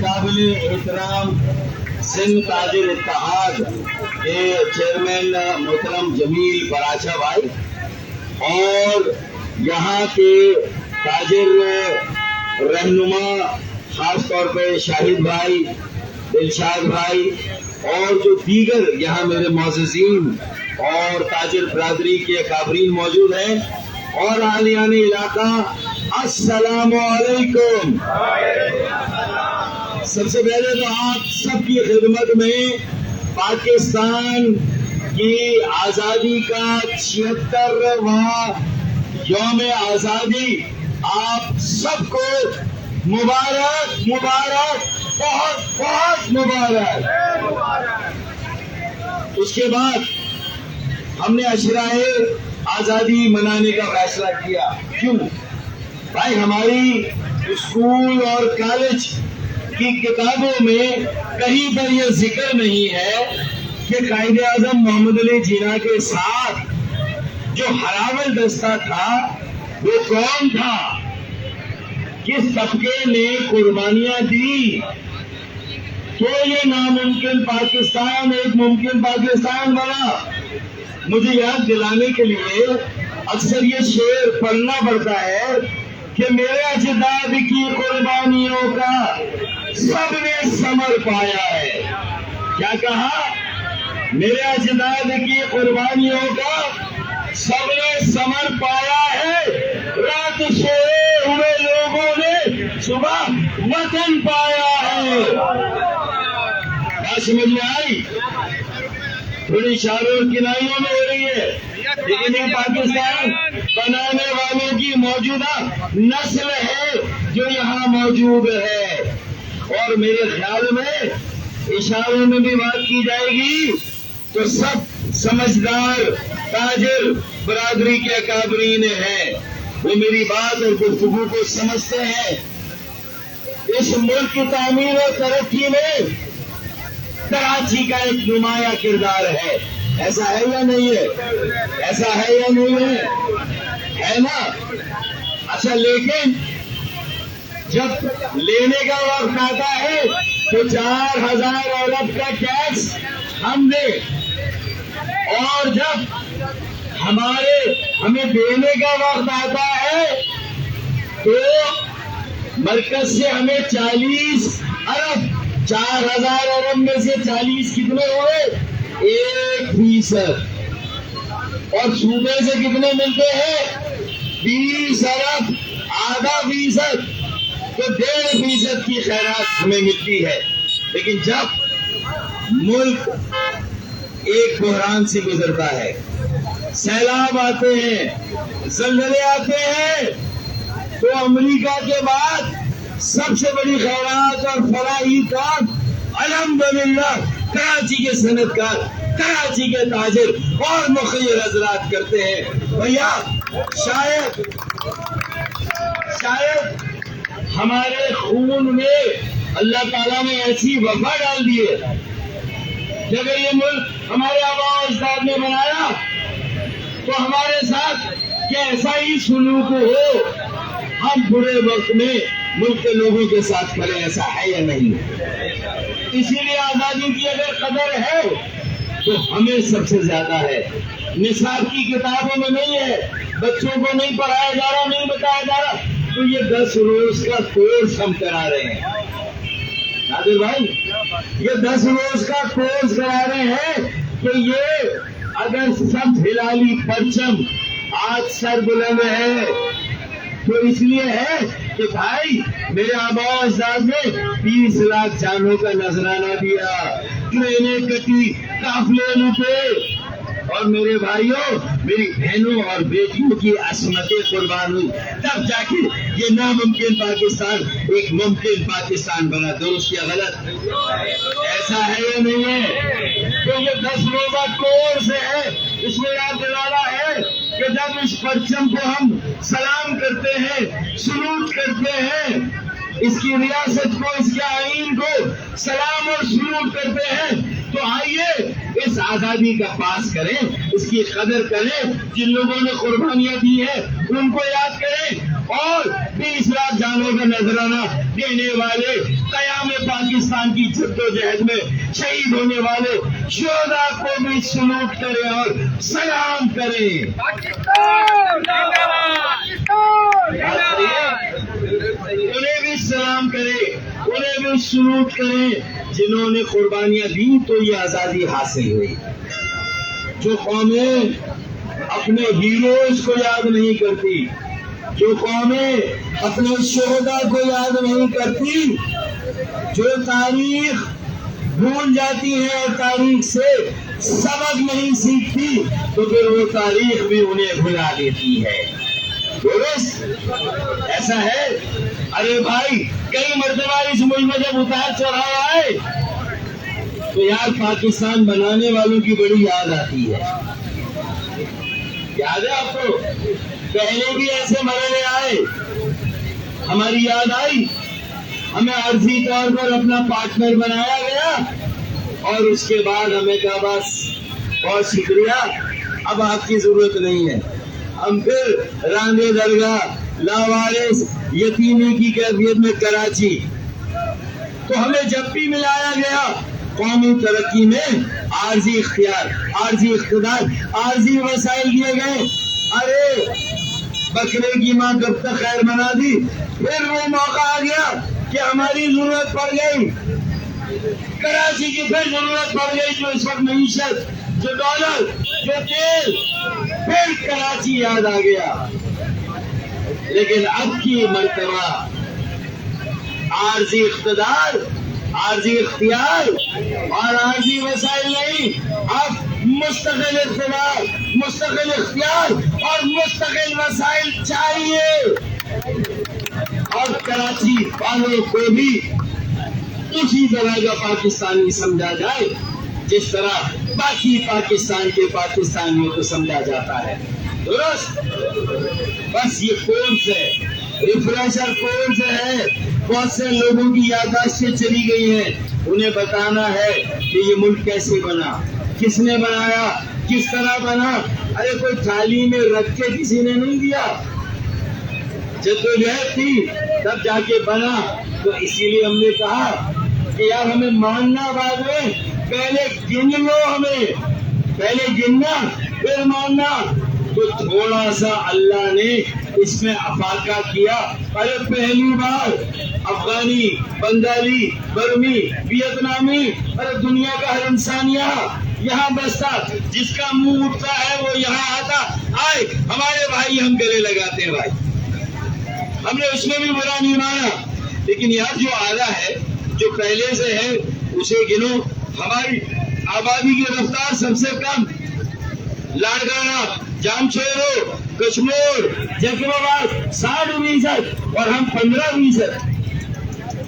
काबिल एहतराम सिंध ताजिर इत्तेहाद के चेयरमैन मोहतरम जमील बराचा भाई और यहाँ के ताजिर रहनुमा खास तौर पे शाहिद भाई, दिलशाद भाई और जो दीगर यहाँ मेरे मोअज़्ज़िज़ीन और ताजिर बरादरी के काबरीन मौजूद हैं और आलियाने इलाका, अस्सलामु अलैकुम। सबसे पहले तो आप सबकी खिदमत में पाकिस्तान की आज़ादी का 76वां यौम आज़ादी आप सबको मुबारक मुबारक, बहुत बहुत मुबारक। उसके बाद हमने अशराए आज़ादी मनाने का फैसला किया। क्यों भाई? हमारी स्कूल और कॉलेज की किताबों में कहीं पर यह जिक्र नहीं है कि कायदे आज़म मोहम्मद अली जिन्ना के साथ जो हरावल दस्ता था वो कौन था, किस तबके ने कुर्बानियां दी तो ये नामुमकिन पाकिस्तान एक मुमकिन पाकिस्तान बना। मुझे याद दिलाने के लिए अक्सर ये शेर पढ़ना पड़ता है कि मेरे अजदाद की कुर्बानियों का सबने समर पाया है। क्या कहा? मेरे अजदाद की कुर्बानियों का सबने समर पाया है। रात सोए हुए लोगों ने सुबह वतन पाया है। क्या समझ में आई? थोड़ी शारों किनारियों में हो रही है, लेकिन ये पाकिस्तान बनाने वालों की मौजूदा नस्ल है जो यहाँ मौजूद है। और मेरे ख्याल में इशारों में भी बात की जाएगी तो सब समझदार ताजिर बरादरी के काबरीन हैं, वो मेरी बात और गुफ्तगू को समझते हैं। इस मुल्क की तामीर और तरक्की में कराची का एक नुमाया किरदार है। ऐसा है या नहीं है? ऐसा है या नहीं है? है ना? अच्छा, लेकिन जब लेने का वक्त आता है तो 4000 अरब का टैक्स हम दे, और जब हमें देने का वक्त आता है तो मरकज से हमें 40 अरब, 4000 अरब में से 40 कितने हुए? 1%। और सूबे से कितने मिलते हैं? 20 अरब, आधा फीसद, तो 1.5% की खैरात हमें मिलती है। लेकिन जब मुल्क एक बहरान से गुजरता है, सैलाब आते हैं, ज़लज़ले आते हैं, तो अमेरिका के बाद सबसे बड़ी खैरात और फलाही काम अल्हम्दुलिल्लाह कराची के सनतकार, कराची के ताजिर और मुखिर हजरात करते हैं। भैया शायद हमारे खून में अल्लाह ताला ने ऐसी वफा डाल दी है कि अगर ये मुल्क हमारे आबा अजदाद ने बनाया तो हमारे साथ कैसा ही सुलूक हो, हम बुरे वक्त में मुल्क के लोगों के साथ करें। ऐसा है या नहीं? इसीलिए आजादी की अगर कदर है तो हमें सबसे ज्यादा है। निसाब की किताबों में नहीं है, बच्चों को नहीं पढ़ाया जा रहा, नहीं बताया जा रहा, तो ये 10 रोज का कोर्स हम करा रहे हैं। नादिर भाई, ये 10 रोज का कोर्स करा रहे हैं कि ये अगर सब हिलाली परचम आज सर बुलंद है तो इसलिए है कि भाई मेरे आबा अजदाद ने 20 लाख जानों का नजराना दिया, ट्रेनें कटी, काफिले लूटे, और मेरे भाइयों, मेरी बहनों और बेटियों की असमतें कुर्बान हुई, तब जाके ये नामुमकिन पाकिस्तान एक मुमकिन पाकिस्तान बना। दुरुस्त या गलत? ऐसा है या नहीं है? तो ये 10 रोजा कोर्स है, इसमें याद दिलाना है कि जब इस परचम को हम सलाम करते हैं, सलूट करते हैं, इसकी रियासत को, इसके आईन को सलाम और सलूट करते हैं, तो आइए इस आजादी का पास करें, इसकी कदर करें, जिन लोगों ने कुर्बानियां दी है उनको याद करें, और 20 लाख जानों का नजराना देने वाले क़याम پاکستان کی جدوجہد میں شہید ہونے والے شہداء کو بھی سلوٹ کریں اور سلام کریں. انہیں بھی سلام کریں, انہیں بھی سلوٹ کریں جنہوں نے قربانیاں دی تو یہ آزادی حاصل ہوئی. جو قومیں اپنے ہیروز کو یاد نہیں کرتی, جو قومیں اپنے شہداء کو یاد نہیں کرتی, جو تاریخ بھول جاتی ہے اور تاریخ سے سبق نہیں سیکھتی, تو پھر وہ تاریخ بھی انہیں بھلا دیتی ہے. درست ایسا ہے. ارے بھائی, کئی مرتبہ اس ملک میں جب اتار چڑھاؤ آئے تو یار پاکستان بنانے والوں کی بڑی یاد آتی ہے. یاد ہے آپ کو, پہلے بھی ایسے مرحلے آئے, ہماری یاد آئی, ہمیں عرضی طور پر اپنا پارٹنر بنایا گیا اور اس کے بعد ہمیں کہا بس بہت شکریہ, اب آپ کی ضرورت نہیں ہے. ہم پھر راندے درگاہ لاوارث یتیمی کی کیفیت میں کراچی. تو ہمیں جب بھی ملایا گیا قومی ترقی میں عارضی اختیار, عارضی اقتدار, عارضی وسائل دیے گئے. ارے بکرے کی ماں کب تک خیر منا دی, پھر وہ موقع آ گیا کہ ہماری ضرورت پڑ گئی, کراچی کی پھر ضرورت پڑ گئی, جو اس وقت معیشت, جو ڈالر, جو تیل, پھر کراچی یاد آ گیا. لیکن اب کی مرتبہ عارضی اقتدار, عارضی اختیار اور عارضی وسائل نہیں, اب مستقل اقتدار, مستقل اختیار اور مستقل وسائل چاہیے. اور کراچی والوں کو بھی اسی طرح کا پاکستانی سمجھا جائے جس طرح باقی پاکستان کے پاکستانیوں کو سمجھا جاتا ہے. درست, بس یہ کورس ہے, ریفریشر کورس ہے. بہت سے لوگوں کی یادداشتیں چلی گئی ہیں, انہیں بتانا ہے کہ یہ ملک کیسے بنا, کس نے بنایا, کس طرح بنا. ارے کوئی تھالی میں رکھ کے کسی نے نہیں دیا, جدوجہد تھی تب جا کے بنا. تو اسی لیے ہم نے کہا کہ یار ہمیں ماننا بعد میں, پہلے گن لو, ہمیں پہلے گننا پھر ماننا. تو تھوڑا سا اللہ نے اس میں افاقہ کیا. ارے پہلی بار افغانی, بنگالی, برمی, ویتنامی, ارے دنیا کا ہر انسان یہاں بستا, جس کا منہ اٹھتا ہے وہ یہاں آتا. آئے ہمارے بھائی, ہم گلے لگاتے ہیں بھائی, ہم نے اس میں بھی برا نہیں مانا. لیکن یار جو آدھا ہے, جو پہلے سے ہے, اسے گنو. ہماری آبادی کی رفتار سب سے کم لاڑکانہ, جامشیرو, کشمیر, جیکبآباد 60% اور ہم 15%.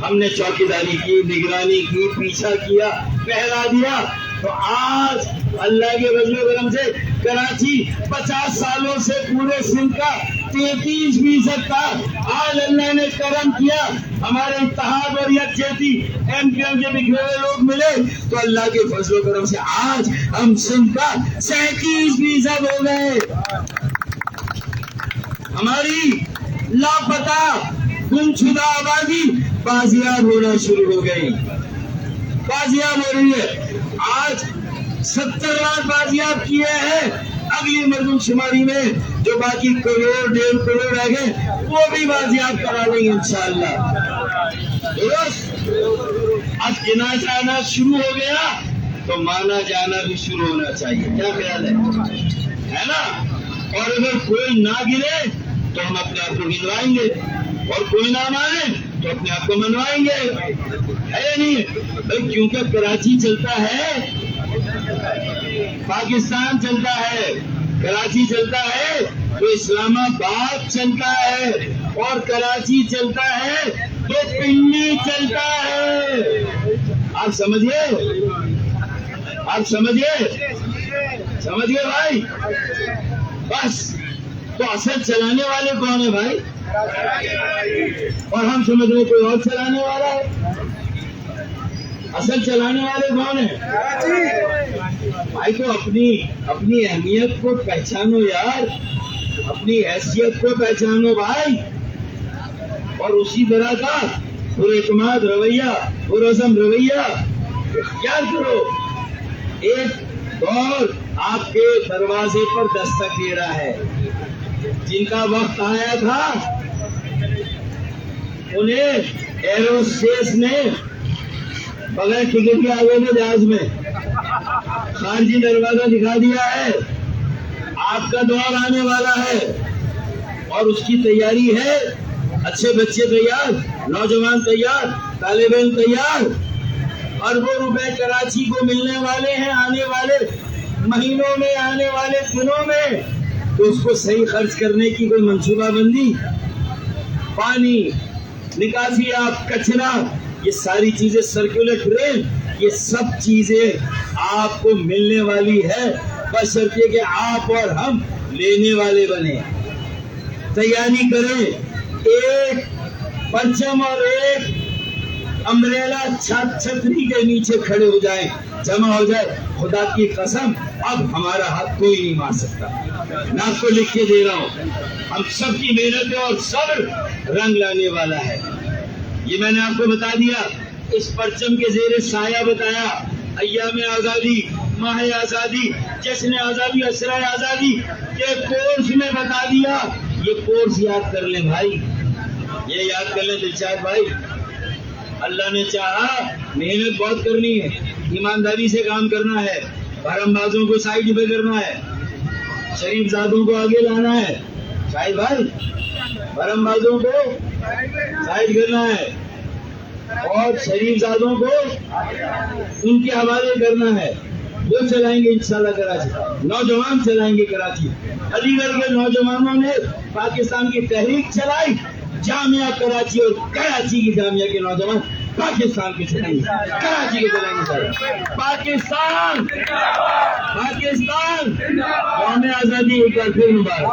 ہم نے چوکیداری کی, نگرانی کی, پیچھا کیا, پہرا دیا. تو آج اللہ کے فضل و کرم سے کراچی 50 سالوں سے پورے سندھ کا 33% تھا. آج اللہ نے کرم کیا, ہمارے اتحاد اور یکجہتی ایم کیو ایم کے بکھرے ہوئے لوگ ملے تو اللہ کے فضل و کرم سے آج ہم سندھ کا 37% ہو گئے. ہماری لاپتہ گمشدہ آبادی بازیاب ہونا شروع ہو گئی, بازیاب ہو رہی ہے. آج 70 لاکھ بازیاب کیے ہیں. اگلی مردم شماری میں جو باقی کروڑ 1.5 کروڑ رہ گئے وہ بھی بازیاب کرا لیں گے انشاءاللہ. درست, اب گنا جانا شروع ہو گیا تو مانا جانا بھی شروع ہونا چاہیے. کیا خیال ہے نا؟ اور اگر کوئی نہ گرے تو ہم اپنے آپ کو گنوائیں گے, اور کوئی نہ مانے تو اپنے آپ کو منوائیں گے, ہے یا نہیں؟ کیونکہ کراچی چلتا ہے, پاکستان چلتا ہے, کراچی چلتا ہے تو اسلام آباد چلتا ہے, اور کراچی چلتا ہے تو پنڈی چلتا ہے. آپ سمجھیے, آپ سمجھیے بھائی. بس تو اصل چلانے والے کون ہیں بھائی؟ اور ہم سمجھ رہے کوئی اور چلانے والا ہے. اصل چلانے والے کون ہیں بھائی؟ تو اپنی اہمیت کو پہچانو یار, اپنی حیثیت کو پہچانو بھائی. اور اسی طرح کا पुरएतमाद रवैया, पुरअज़म रवैया इख्तियार करो। एक दौर आपके दरवाजे पर दस्तक दे रहा है। जिनका वक्त आया था उन्हें एरोस्पेस ने बगैर टिकट के आगे में जहाज में खारजी दरवाजा दिखा दिया है। आपका दौर आने वाला है और उसकी तैयारी है। अच्छे बच्चे तैयार, नौजवान तैयार, तालिब इल्म तैयार। अरबों रुपए कराची को मिलने वाले हैं आने वाले महीनों में, आने वाले दिनों में। तो उसको सही खर्च करने की कोई मंसूबा बंदी, पानी, निकासी, आप कचरा, ये सारी चीजें, सर्कुलर ड्रेन, ये सब चीजें आपको मिलने वाली है, बशर्ते कि आप और हम लेने वाले बने। तैयारी करें। एक परचम और एक अम्ब्रेला छतरी के नीचे खड़े हो जाएं, जमा हो जाए। खुदा की कसम अब हमारा हाथ कोई नहीं मार सकता। मैं आपको लिख के दे रहा हूं, हम सबकी मेहनत और सब्र रंग लाने वाला है। ये मैंने आपको बता दिया। इस परचम के जेरे साया बताया, अय्याम आजादी, माह आजादी, जश्न आजादी, असरा आजादी के कोर्स में बता दिया। ये कोर्स याद कर लें भाई, ये याद कर लें दिलशाद भाई। अल्लाह ने चाहा, मेहनत बहुत करनी है, ईमानदारी से काम करना है, भरमबाजों को साइड पे करना है, शरीफ जादों को आगे लाना है। शाहिद भाई, भरमबाजों को साइड करना है और शरीफ जादों को उनके हवाले करना है। वो चलाएंगे इंशाल्लाह कराची, नौजवान चलाएंगे कराची। अलीगढ़ के नौजवानों ने पाकिस्तान की तहरीक चलाई, जामिया कराची और कराची की जामिया के नौजवान पाकिस्तान के चलाएंगे, कराची के चलाएंगे। पाकिस्तान, पाकिस्तान, कौम आजादी एक बार फिर मुबारक।